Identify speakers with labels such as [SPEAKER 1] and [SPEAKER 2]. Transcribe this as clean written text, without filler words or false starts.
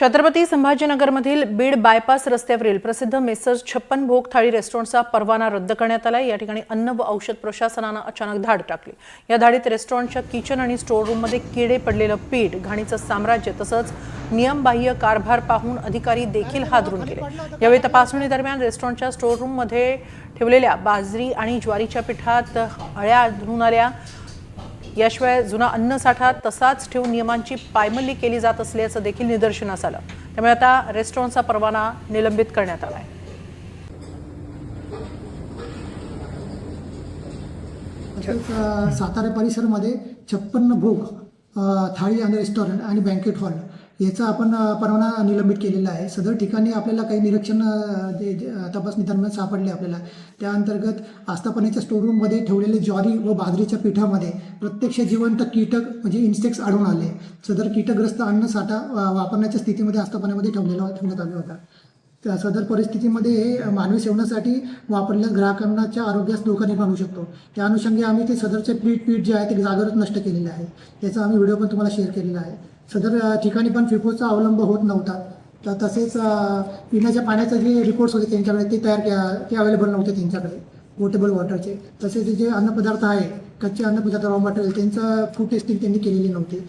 [SPEAKER 1] Chhatrapati संभाजीनगरमधील Beed bypass रस्त्यावरील प्रसिद्ध messrs 56 भोग थाळी रेस्टॉरंटचा परवाना रद्द करण्यात आला। या ठिकाणी अन्न व औषध प्रशासनाने अचानक धाड टाकली। या धाडीत रेस्टॉरंटच्या किचन आणि स्टोअर रूममध्ये किडे पडलेलं पीठ, घाणीचं साम्राज्य तसंच नियमबाह्य कारभार पाहून अधिकारी देखील हादरून गेले। यावेळी तपासणी दरम्यान रेस्टॉरंटच्या स्टोअर रूममध्ये ठेवलेल्या बाजरी आणि ज्वारीच्या पिठात अळ्या आढळून आल्या। याशिवाय जुना अन्नसाठा तसाच ठेवून नियमांची पायमल्ली केली जात असल्याचं देखील निदर्शनास आलं। त्यामुळे आता रेस्टॉरंटचा परवाना निलंबित करण्यात आला आहे।
[SPEAKER 2] सातारा परिसरामध्ये 56 भोग थाळी आणि रेस्टॉरंट आणि बँकेट हॉल याचा आपण परवाना निलंबित केलेला आहे। सदर ठिकाणी आपल्याला काही निरीक्षण तपासणी दरम्यान सापडले। आपल्याला त्या अंतर्गत आस्थापनेच्या स्टोअररूममध्ये ठेवलेले ज्वारी व बाजरीच्या पिठामध्ये प्रत्यक्ष जिवंत कीटक म्हणजे इन्सेक्ट्स आढळून आले। सदर कीटकग्रस्त अन्नसाठा वापरण्याच्या स्थितीमध्ये आस्थापनेमध्ये ठेवण्यात आले होता। त्या सदर परिस्थितीमध्ये हे मानवी सेवनासाठी वापरलेल्या ग्राहकांच्या आरोग्यास धोका निर्माण होऊ शकतो। त्या अनुषंगाने आम्ही ते सदरचे पीठ जे आहे ते जागेवरच नष्ट केलेले आहे। त्याचा आम्ही व्हिडिओ पण तुम्हाला शेअर केलेला आहे। सदर ठिकाणी पण फिफोचा अवलंब होत नव्हता। तसेच पिण्याच्या पाण्याचे जे रिपोर्ट्स होते त्यांच्याकडे ते अवेलेबल नव्हते त्यांच्याकडे पोर्टेबल वॉटरचे। तसेच जे अन्नपदार्थ आहे कच्चे अन्नपदार्थ रॉ मटेरियल त्यांचं फूड टेस्टिंग त्यांनी केलेली नव्हती।